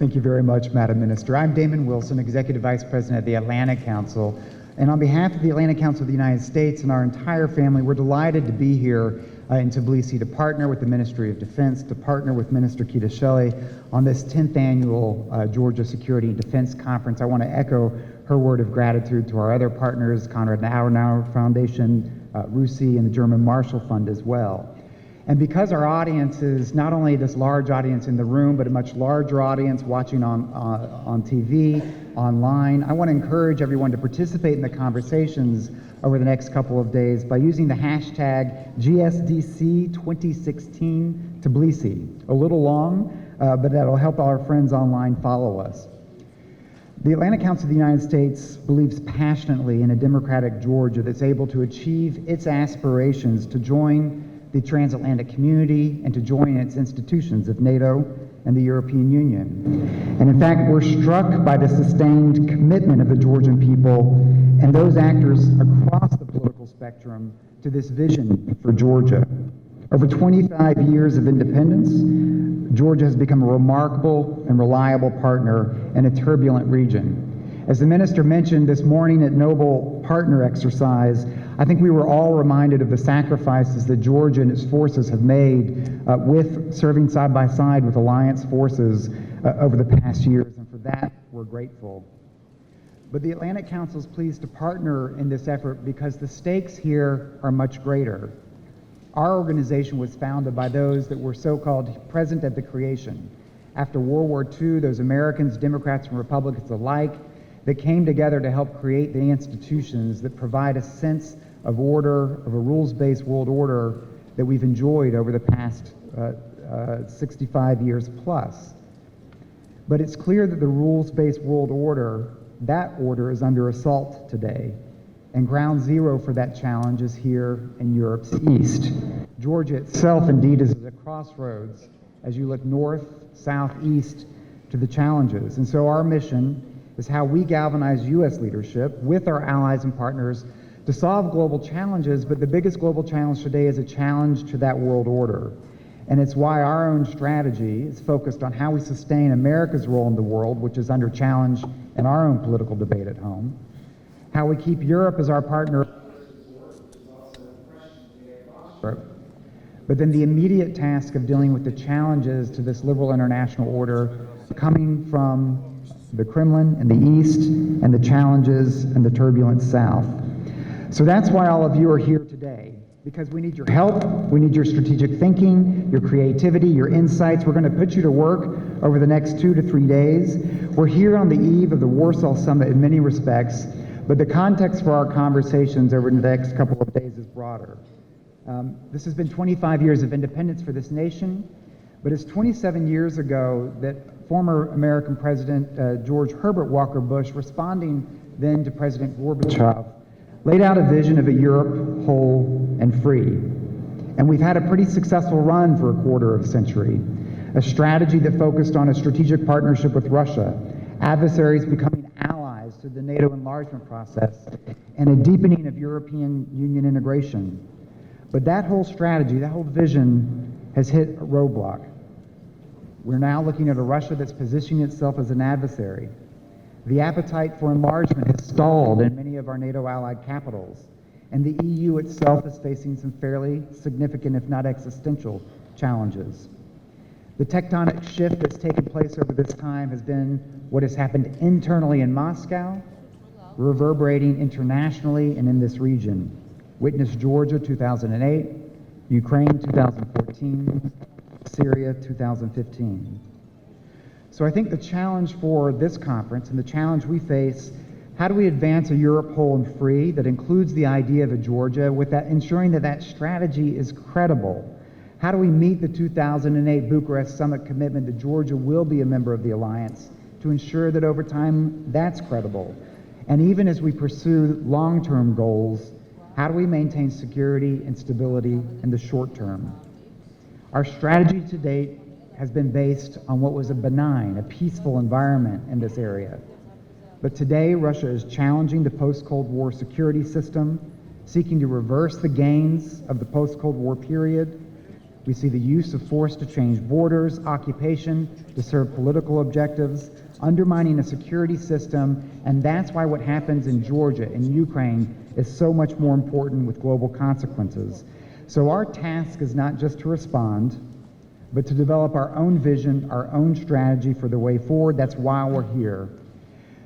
Thank you very much, Madam Minister. I'm Damon Wilson, Executive Vice President of the Atlantic Council. And on behalf of the Atlantic Council of the United States and our entire family, we're delighted to be here in Tbilisi to partner with the Ministry of Defense, to partner with Minister Kitaishvili on this 10th annual Georgia Security and Defense Conference. I want to echo her word of gratitude to our other partners, Konrad Adenauer Foundation, RUSI, and the German Marshall Fund as well. And because our audience is not only this large audience in the room, but a much larger audience watching on TV, online, I want to encourage everyone to participate in the conversations over the next couple of days by using the hashtag GSDC2016 Tbilisi. A little long, but that'll help our friends online follow us. The Atlantic Council of the United States believes passionately in a democratic Georgia that's able to achieve its aspirations to join the transatlantic community and to join its institutions of NATO and the European Union. And in fact, we're struck by the sustained commitment of the Georgian people and those actors across the political spectrum to this vision for Georgia. Over 25 years of independence, Georgia has become a remarkable and reliable partner in a turbulent region. As the minister mentioned this morning at Noble Partner Exercise, I think we were all reminded of the sacrifices that Georgia and its forces have made with serving side by side with alliance forces over the past years, and for that we're grateful. But the Atlantic Council is pleased to partner in this effort because the stakes here are much greater. Our organization was founded by those that were so-called present at the creation. After World War II, those Americans, Democrats, and Republicans alike, that came together to help create the institutions that provide a sense of order, of a rules-based world order that we've enjoyed over the past 65 years plus. But it's clear that the rules-based world order, that order is under assault today. And ground zero for that challenge is here in Europe's east. Georgia itself indeed is at a crossroads as you look north, south, east to the challenges. And so our mission is how we galvanize U.S. leadership with our allies and partners to solve global challenges, but the biggest global challenge today is a challenge to that world order. And it's why our own strategy is focused on how we sustain America's role in the world, which is under challenge in our own political debate at home, how we keep Europe as our partner, but then the immediate task of dealing with the challenges to this liberal international order coming from the Kremlin in the east and the challenges in the turbulent south. So that's why all of you are here today, because we need your help, we need your strategic thinking, your creativity, your insights. We're going to put you to work over the next 2 to 3 days. We're here on the eve of the Warsaw Summit in many respects, but the context for our conversations over the next couple of days is broader. This has been 25 years of independence for this nation, but it's 27 years ago that former American President George Herbert Walker Bush, responding then to President Gorbachev, laid out a vision of a Europe whole and free. And we've had a pretty successful run for a quarter of a century. A strategy that focused on a strategic partnership with Russia, adversaries becoming allies to the NATO enlargement process, and a deepening of European Union integration. But that whole strategy, that whole vision has hit a roadblock. We're now looking at a Russia that's positioning itself as an adversary. The appetite for enlargement has stalled in many of our NATO allied capitals, and the EU itself is facing some fairly significant, if not existential, challenges. The tectonic shift that's taken place over this time has been what has happened internally in Moscow, reverberating internationally and in this region. Witness Georgia 2008, Ukraine 2014, Syria 2015. So I think the challenge for this conference and the challenge we face, how do we advance a Europe whole and free that includes the idea of a Georgia with that ensuring that that strategy is credible? How do we meet the 2008 Bucharest Summit commitment that Georgia will be a member of the alliance to ensure that over time that's credible? And even as we pursue long-term goals, how do we maintain security and stability in the short term? Our strategy to date has been based on what was a benign, a peaceful environment in this area. But today, Russia is challenging the post-Cold War security system, seeking to reverse the gains of the post-Cold War period. We see the use of force to change borders, occupation to serve political objectives, undermining a security system, and that's why what happens in Georgia and Ukraine is so much more important with global consequences. So our task is not just to respond, but to develop our own vision, our own strategy for the way forward. That's why we're here.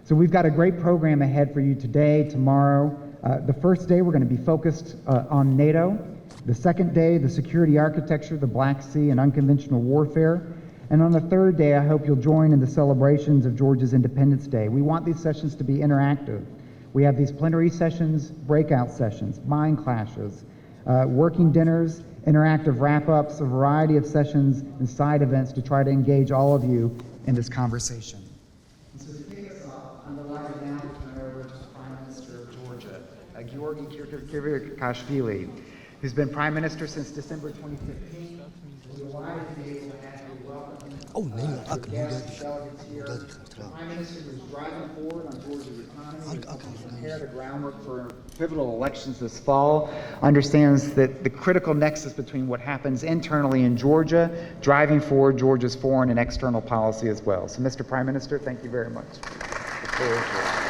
So we've got a great program ahead for you today, tomorrow. The first day, we're going to be focused on NATO. The second day, the security architecture, the Black Sea, and unconventional warfare. And on the third day, I hope you'll join in the celebrations of Georgia's Independence Day. We want these sessions to be interactive. We have these plenary sessions, breakout sessions, mind clashes, working dinners, interactive wrap-ups, a variety of sessions and side events to try to engage all of you in this conversation. And so to kick us off, I'm delighted now to turn over to the Prime Minister of Georgia, Georgi Kirikashvili, who's been Prime Minister since December 2015. We're delighted to be able to have you welcome him. Delegates here. The Prime Minister who's driving forward on Georgia's economy, prepare the groundwork for pivotal elections this fall, understands that the critical nexus between what happens internally in Georgia, driving forward Georgia's foreign and external policy as well. So, Mr. Prime Minister, thank you very much. Look forward to it.